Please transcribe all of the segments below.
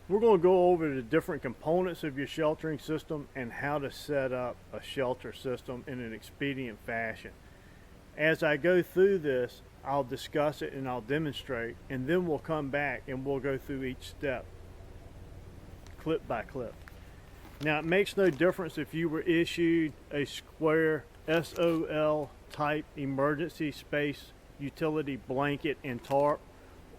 We're going to go over the different components of your sheltering system and how to set up a shelter system in an expedient fashion. As I go through this, I'll discuss it and I'll demonstrate, and then we'll come back and we'll go through each step, clip by clip. Now, it makes no difference if you were issued a square SOL type emergency space utility blanket and tarp,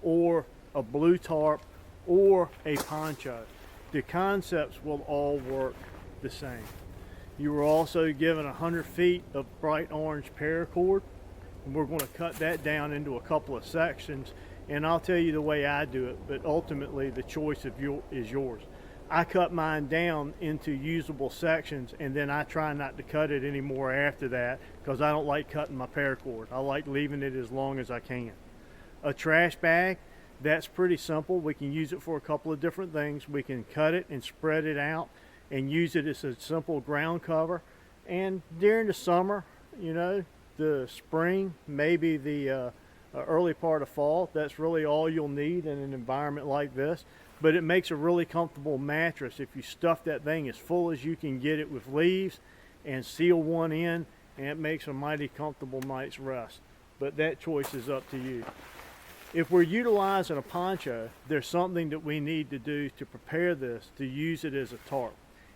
or a blue tarp, or a poncho. The concepts will all work the same. You were also given 100 feet of bright orange paracord, and we're going to cut that down into a couple of sections, and I'll tell you the way I do it, but ultimately the choice is yours. I cut mine down into usable sections, and then I try not to cut it anymore after that, because I don't like cutting my paracord. I like leaving it as long as I can. A trash bag, that's pretty simple. We can use it for a couple of different things. We can cut it and spread it out and use it as a simple ground cover. And during the summer, you know, the spring, maybe the early part of fall, that's really all you'll need in an environment like this. But it makes a really comfortable mattress if you stuff that thing as full as you can get it with leaves and seal one in, and it makes a mighty comfortable night's rest. But that choice is up to you. If we're utilizing a poncho, there's something that we need to do to prepare this, to use it as a tarp.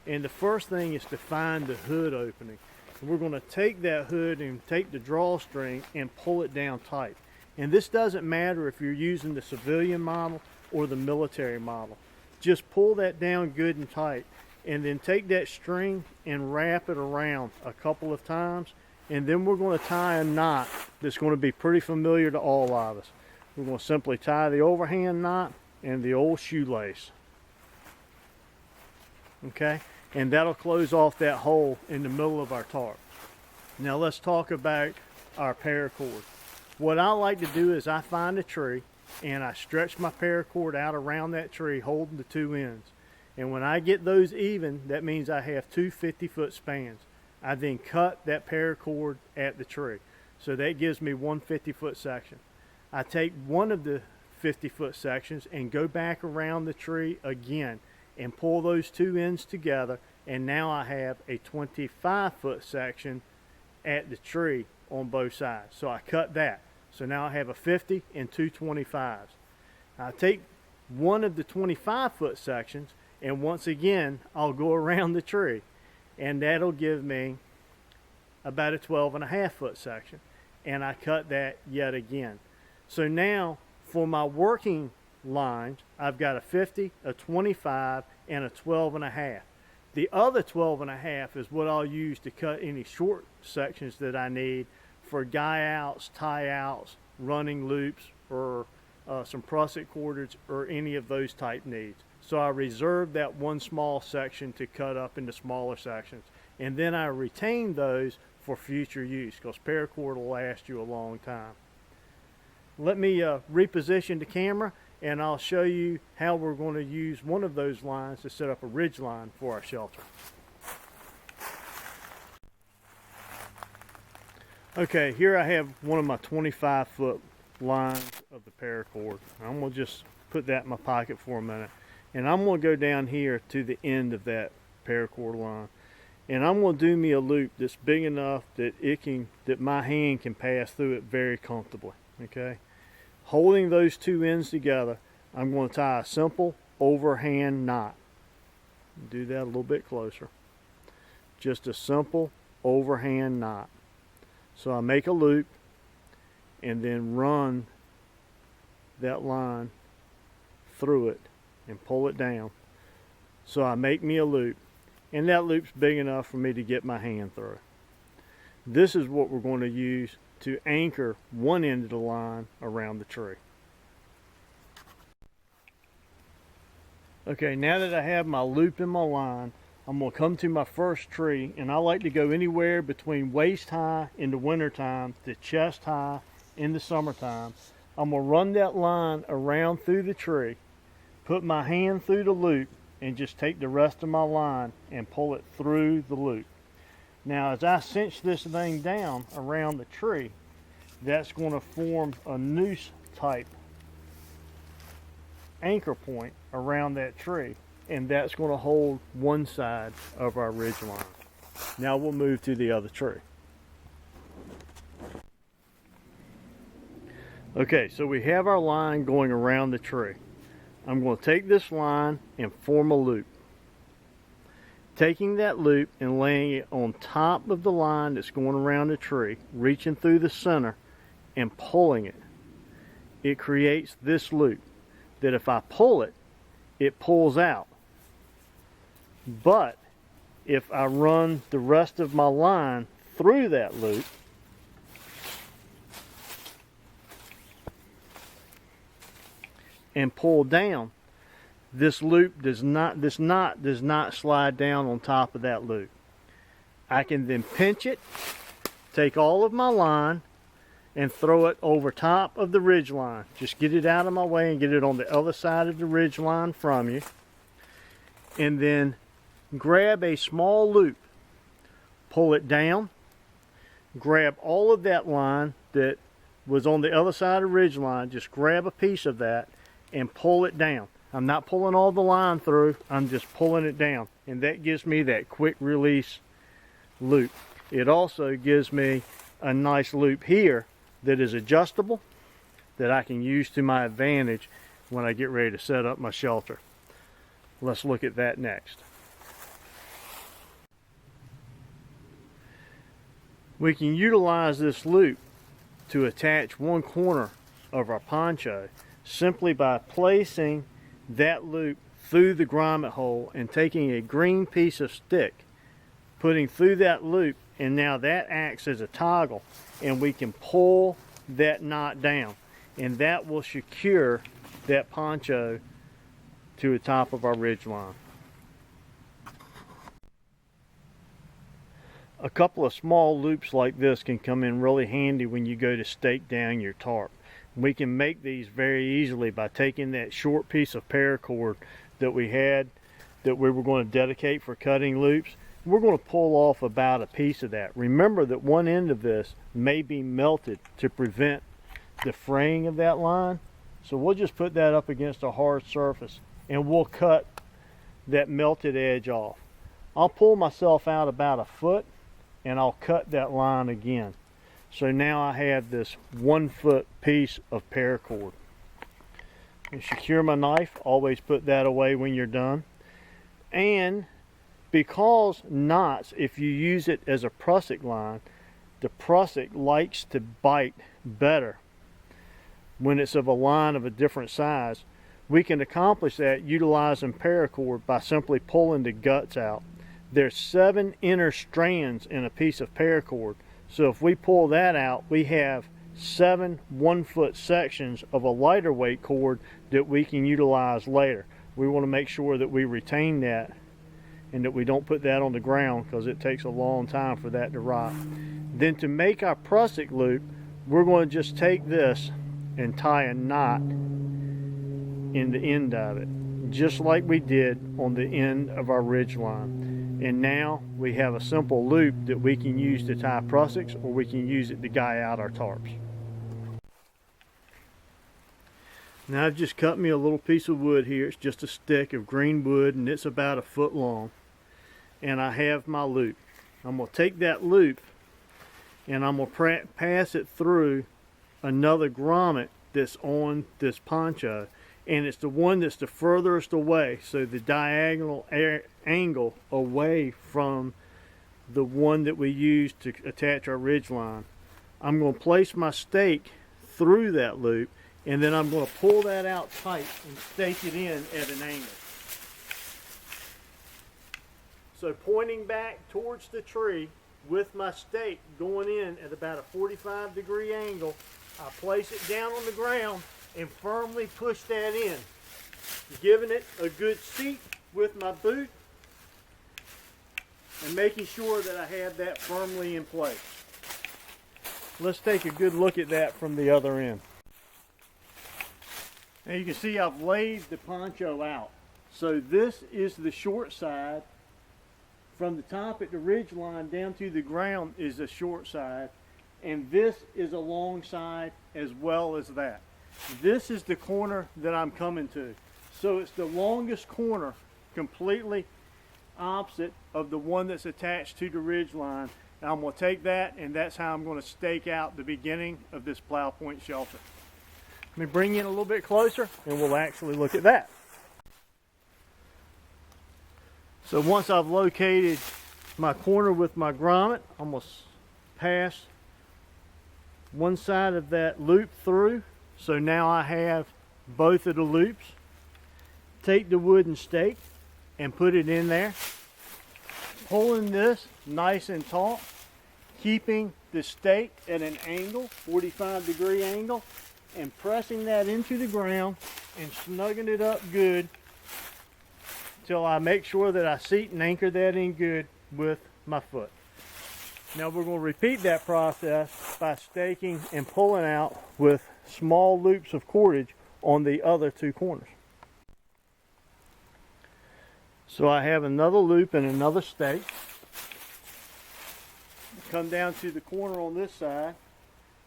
And the first thing is to find the hood opening. And we're going to take that hood and take the drawstring and pull it down tight. And this doesn't matter if you're using the civilian model or the military model. Just pull that down good and tight, and then take that string and wrap it around a couple of times, and then we're going to tie a knot that's going to be pretty familiar to all of us. We're going to simply tie the overhand knot and the old shoelace. Okay, and that'll close off that hole in the middle of our tarp. Now let's talk about our paracord. What I like to do is I find a tree and I stretch my paracord out around that tree, holding the two ends. And when I get those even, that means I have two 50-foot spans. I then cut that paracord at the tree. So that gives me one 50-foot section. I take one of the 50-foot sections and go back around the tree again and pull those two ends together, and now I have a 25-foot section at the tree on both sides. So I cut that. So now I have a 50 and two 25s. I take one of the 25-foot sections, and once again I'll go around the tree, and that'll give me about a 12.5-foot section, and I cut that yet again. So now for my working lines, I've got a 50, a 25, and a 12.5. The other 12.5 is what I'll use to cut any short sections that I need for guy outs, tie outs, running loops, or some Prusik cordage, or any of those type needs. So I reserve that one small section to cut up into smaller sections, and then I retain those for future use, because paracord will last you a long time. Let me reposition the camera, and I'll show you how we're going to use one of those lines to set up a ridge line for our shelter. Okay, here I have one of my 25-foot lines of the paracord. I'm going to just put that in my pocket for a minute, and I'm going to go down here to the end of that paracord line, and I'm going to do me a loop that's big enough that that my hand can pass through it very comfortably. Okay, holding those two ends together, I'm going to tie a simple overhand knot. Do that a little bit closer. Just a simple overhand knot. So I make a loop and then run that line through it and pull it down. So I make me a loop, and that loop's big enough for me to get my hand through. This is what we're going to use to anchor one end of the line around the tree. Okay, now that I have my loop in my line, I'm going to come to my first tree, and I like to go anywhere between waist high in the wintertime to chest high in the summertime. I'm going to run that line around through the tree, put my hand through the loop, and just take the rest of my line and pull it through the loop. Now as I cinch this thing down around the tree, that's going to form a noose type anchor point around that tree, and that's going to hold one side of our ridge line. Now we'll move to the other tree. Okay, so we have our line going around the tree. I'm going to take this line and form a loop. Taking that loop and laying it on top of the line that's going around the tree, reaching through the center and pulling it. It creates this loop that if I pull it, it pulls out. But if I run the rest of my line through that loop, and pull down, this loop does not slide down on top of that loop. I can then pinch it, take all of my line, and throw it over top of the ridge line. Just get it out of my way and get it on the other side of the ridge line from you. And then grab a small loop, pull it down, grab all of that line that was on the other side of the ridge line, just grab a piece of that and pull it down. I'm not pulling all the line through, I'm just pulling it down. And that gives me that quick release loop. It also gives me a nice loop here that is adjustable, that I can use to my advantage when I get ready to set up my shelter. Let's look at that next. We can utilize this loop to attach one corner of our poncho simply by placing that loop through the grommet hole and taking a green piece of stick, putting through that loop, and now that acts as a toggle and we can pull that knot down, and that will secure that poncho to the top of our ridge line. A couple of small loops like this can come in really handy when you go to stake down your tarp. We can make these very easily by taking that short piece of paracord that we had that we were going to dedicate for cutting loops. We're going to pull off about a piece of that. Remember that one end of this may be melted to prevent the fraying of that line. So we'll just put that up against a hard surface and we'll cut that melted edge off. I'll pull myself out about a foot and I'll cut that line again. So now I have this 1 foot piece of paracord. And secure my knife, always put that away when you're done. And because knots, if you use it as a Prusik line, the Prusik likes to bite better when it's of a line of a different size. We can accomplish that utilizing paracord by simply pulling the guts out. There's 7 inner strands in a piece of paracord. So if we pull that out, we have 7 1-foot sections of a lighter weight cord that we can utilize later. We want to make sure that we retain that and that we don't put that on the ground because it takes a long time for that to rot. Then to make our Prusik loop, we're going to just take this and tie a knot in the end of it, just like we did on the end of our ridge line. And now we have a simple loop that we can use to tie Prusiks, or we can use it to guy out our tarps. Now I've just cut me a little piece of wood here. It's just a stick of green wood and it's about a foot long. And I have my loop. I'm going to take that loop and I'm going to pass it through another grommet that's on this poncho. And it's the one that's the furthest away, so the diagonal angle away from the one that we use to attach our ridge line. I'm going to place my stake through that loop, and then I'm going to pull that out tight and stake it in at an angle. So pointing back towards the tree with my stake going in at about a 45-degree angle, I place it down on the ground and firmly push that in, giving it a good seat with my boot and making sure that I have that firmly in place. Let's take a good look at that from the other end. Now you can see I've laid the poncho out. So this is the short side. From the top at the ridge line down to the ground is the short side, and this is a long side as well as that. This is the corner that I'm coming to. So it's the longest corner, completely opposite of the one that's attached to the ridge line. And I'm going to take that, and that's how I'm going to stake out the beginning of this plow point shelter. Let me bring you in a little bit closer and we'll actually look at that. So once I've located my corner with my grommet, I'm going to pass one side of that loop through. So now I have both of the loops. Take the wooden stake and put it in there. Pulling this nice and taut, keeping the stake at an angle, 45-degree angle, and pressing that into the ground and snugging it up good till I make sure that I seat and anchor that in good with my foot. Now we're going to repeat that process by staking and pulling out with small loops of cordage on the other two corners. So I have another loop and another stake. Come down to the corner on this side,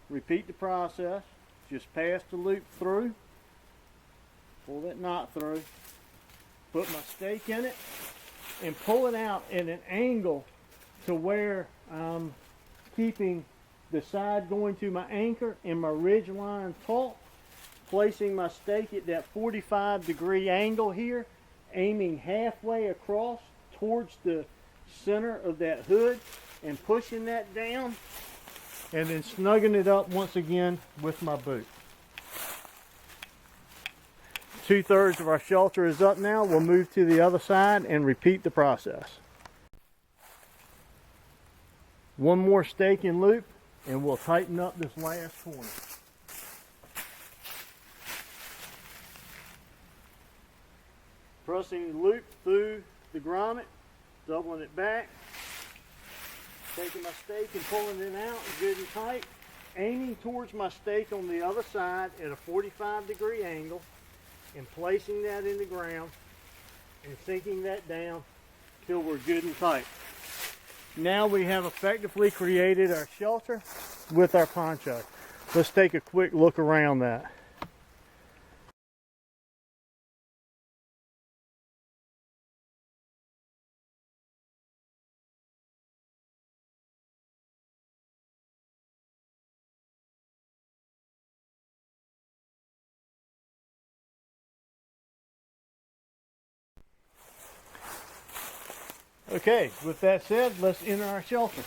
repeat the process, just pass the loop through, pull that knot through, put my stake in it, and pull it out at an angle to where I'm keeping the side going to my anchor and my ridge line taut, placing my stake at that 45-degree angle here, aiming halfway across towards the center of that hood and pushing that down, and then snugging it up once again with my boot. 2/3 of our shelter is up now. We'll move to the other side and repeat the process. One more stake and loop and we'll tighten up this last corner. Pressing the loop through the grommet, doubling it back, taking my stake and pulling it out good and tight, aiming towards my stake on the other side at a 45-degree angle, and placing that in the ground and sinking that down till we're good and tight. Now we have effectively created our shelter with our poncho. Let's take a quick look around that. Okay, with that said, let's enter our shelter.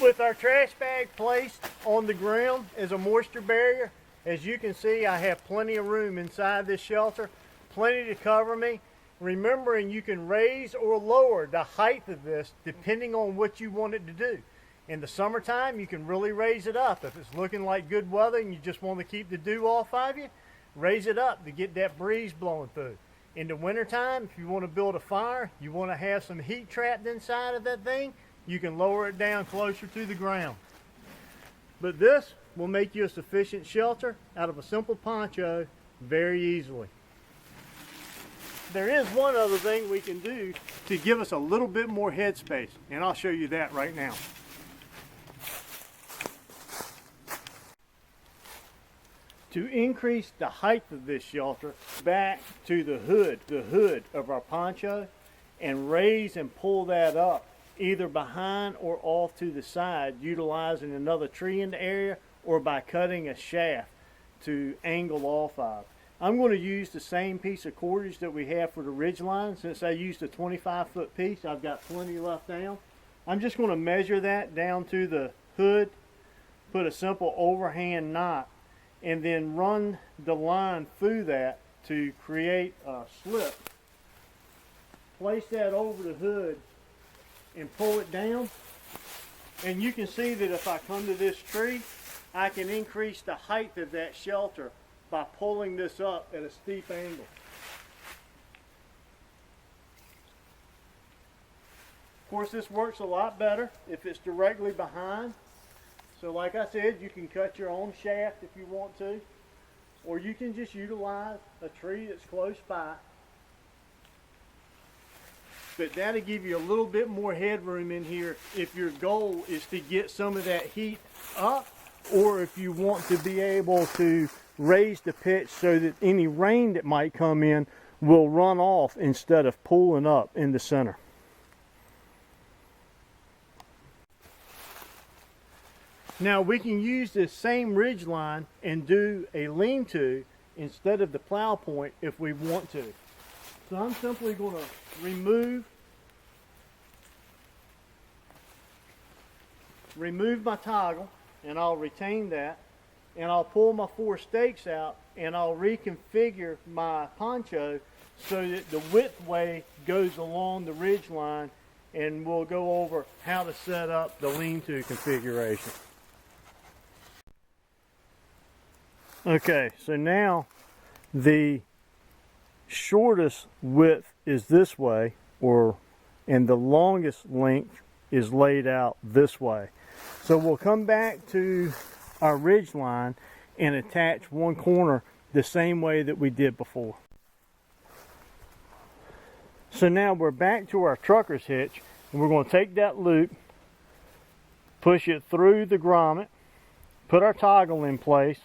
With our trash bag placed on the ground as a moisture barrier, as you can see, I have plenty of room inside this shelter, plenty to cover me. Remembering you can raise or lower the height of this depending on what you want it to do. In the summertime, you can really raise it up. If it's looking like good weather and you just want to keep the dew off of you, raise it up to get that breeze blowing through. In the wintertime, if you want to build a fire, you want to have some heat trapped inside of that thing, you can lower it down closer to the ground. But this will make you a sufficient shelter out of a simple poncho very easily. There is one other thing we can do to give us a little bit more headspace, and I'll show you that right now. To increase the height of this shelter back to the hood of our poncho, and raise and pull that up either behind or off to the side, utilizing another tree in the area or by cutting a shaft to angle off of. I'm going to use the same piece of cordage that we have for the ridgeline. Since I used a 25-foot piece, I've got plenty left down. I'm just going to measure that down to the hood, put a simple overhand knot, and then run the line through that to create a slip. Place that over the hood and pull it down. And you can see that if I come to this tree, I can increase the height of that shelter by pulling this up at a steep angle. Of course, this works a lot better if it's directly behind. So like I said, you can cut your own shaft if you want to, or you can just utilize a tree that's close by. But that'll give you a little bit more headroom in here if your goal is to get some of that heat up, or if you want to be able to raise the pitch so that any rain that might come in will run off instead of pooling up in the center. Now we can use this same ridge line and do a lean-to instead of the plow point if we want to. So I'm simply going to remove my toggle, and I'll retain that, and I'll pull my 4 stakes out, and I'll reconfigure my poncho so that the width way goes along the ridge line, and we'll go over how to set up the lean-to configuration. Okay, so now the shortest width is this way, and the longest length is laid out this way. So we'll come back to our ridge line and attach one corner the same way that we did before. So now we're back to our trucker's hitch, and we're going to take that loop, push it through the grommet, put our toggle in place,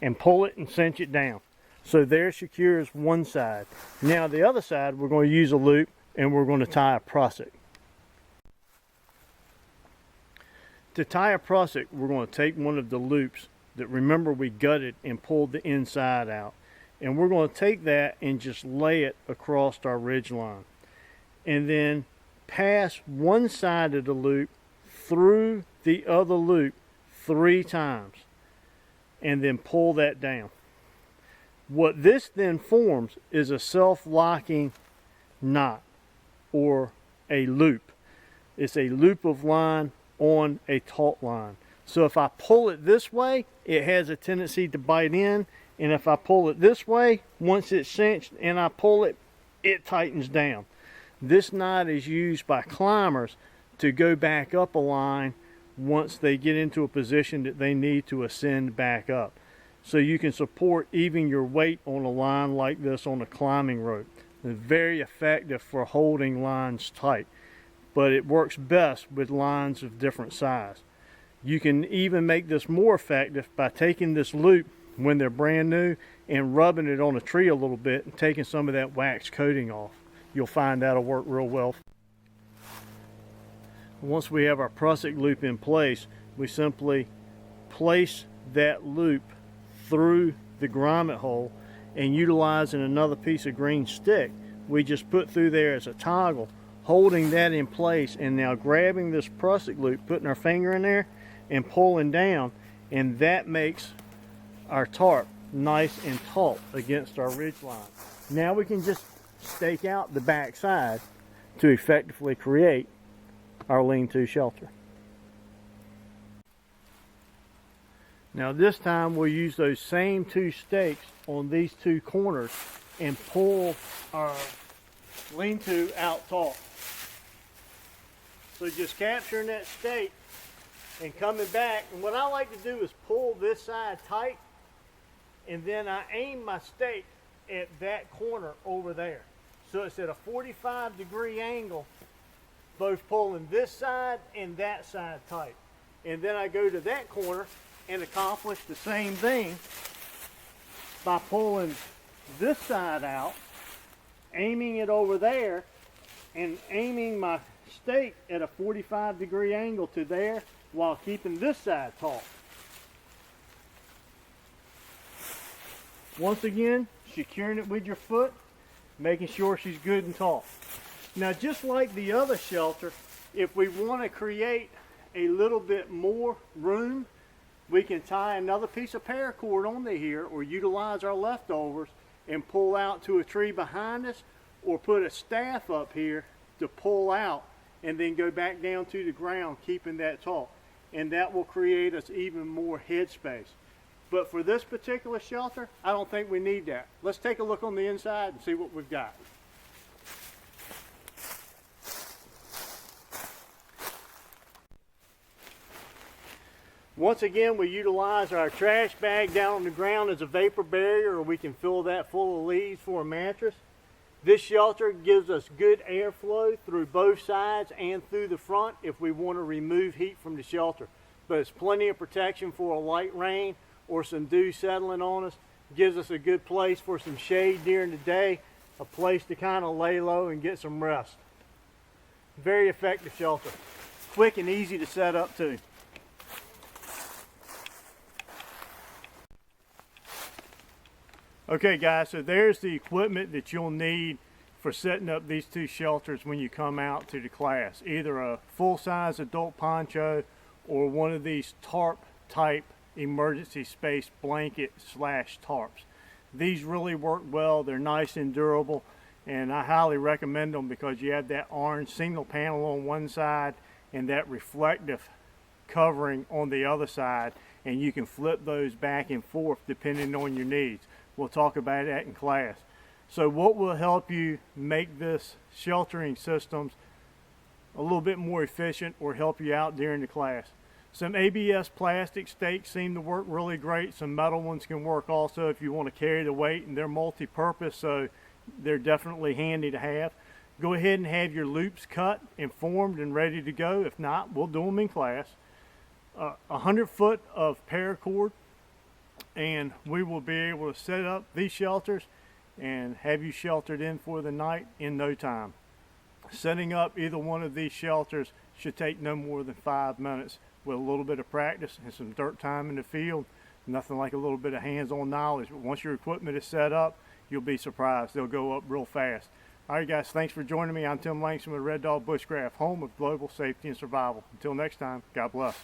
and pull it and cinch it down. So there secures one side. Now the other side, we're going to use a loop, and we're going to tie a Prusik. To tie a Prusik, we're going to take one of the loops that, remember, we gutted and pulled the inside out. And we're going to take that and just lay it across our ridge line. And then pass one side of the loop through the other loop 3 times. And then pull that down. What this then forms is a self-locking knot, or a loop. It's a loop of line on a taut line. So if I pull it this way, it has a tendency to bite in, and if I pull it this way, once it's cinched and I pull it, it tightens down. This knot is used by climbers to go back up a line once they get into a position that they need to ascend back up. So you can support even your weight on a line like this on a climbing rope. It's very effective for holding lines tight, but it works best with lines of different size. You can even make this more effective by taking this loop when they're brand new and rubbing it on a tree a little bit and taking some of that wax coating off. You'll find that'll work real well. Once we have our Prusik loop in place, we simply place that loop through the grommet hole, and utilizing another piece of green stick, we just put through there as a toggle, holding that in place, and now grabbing this Prusik loop, putting our finger in there and pulling down, and that makes our tarp nice and taut against our ridge line. Now we can just stake out the back side to effectively create our lean-to shelter. Now this time we'll use those same 2 stakes on these 2 corners and pull our lean-to out taut. So just capturing that stake and coming back, and what I like to do is pull this side tight, and then I aim my stake at that corner over there. So it's at a 45-degree angle, both pulling this side and that side tight. And then I go to that corner and accomplish the same thing by pulling this side out, aiming it over there, and aiming my stake at a 45-degree angle to there while keeping this side taut. Once again, securing it with your foot, making sure she's good and taut. Now, just like the other shelter, if we want to create a little bit more room, we can tie another piece of paracord onto here, or utilize our leftovers and pull out to a tree behind us, or put a staff up here to pull out and then go back down to the ground, keeping that taut. And that will create us even more headspace. But for this particular shelter, I don't think we need that. Let's take a look on the inside and see what we've got. Once again, we utilize our trash bag down on the ground as a vapor barrier, or we can fill that full of leaves for a mattress. This shelter gives us good airflow through both sides and through the front if we want to remove heat from the shelter. But it's plenty of protection for a light rain or some dew settling on us. Gives us a good place for some shade during the day, a place to kind of lay low and get some rest. Very effective shelter. Quick and easy to set up too. Okay guys, so there's the equipment that you'll need for setting up these two shelters when you come out to the class. Either a full-size adult poncho or one of these tarp type emergency space blanket slash tarps. These really work well. They're nice and durable, and I highly recommend them because you have that orange single panel on one side and that reflective covering on the other side, and you can flip those back and forth depending on your needs. We'll talk about that in class. So what will help you make this sheltering systems a little bit more efficient or help you out during the class? Some ABS plastic stakes seem to work really great. Some metal ones can work also if you want to carry the weight, and they're multi-purpose, so they're definitely handy to have. Go ahead and have your loops cut and formed and ready to go. If not, we'll do them in class. 100 foot of paracord, and we will be able to set up these shelters and have you sheltered in for the night in no time. Setting up either one of these shelters should take no more than 5 minutes with a little bit of practice and some dirt time in the field. Nothing like a little bit of hands-on knowledge, but once your equipment is set up, you'll be surprised. They'll go up real fast. All right guys, thanks for joining me. I'm Tim Langston with Red Dog Bushcraft, home of global safety and survival. Until next time, God bless.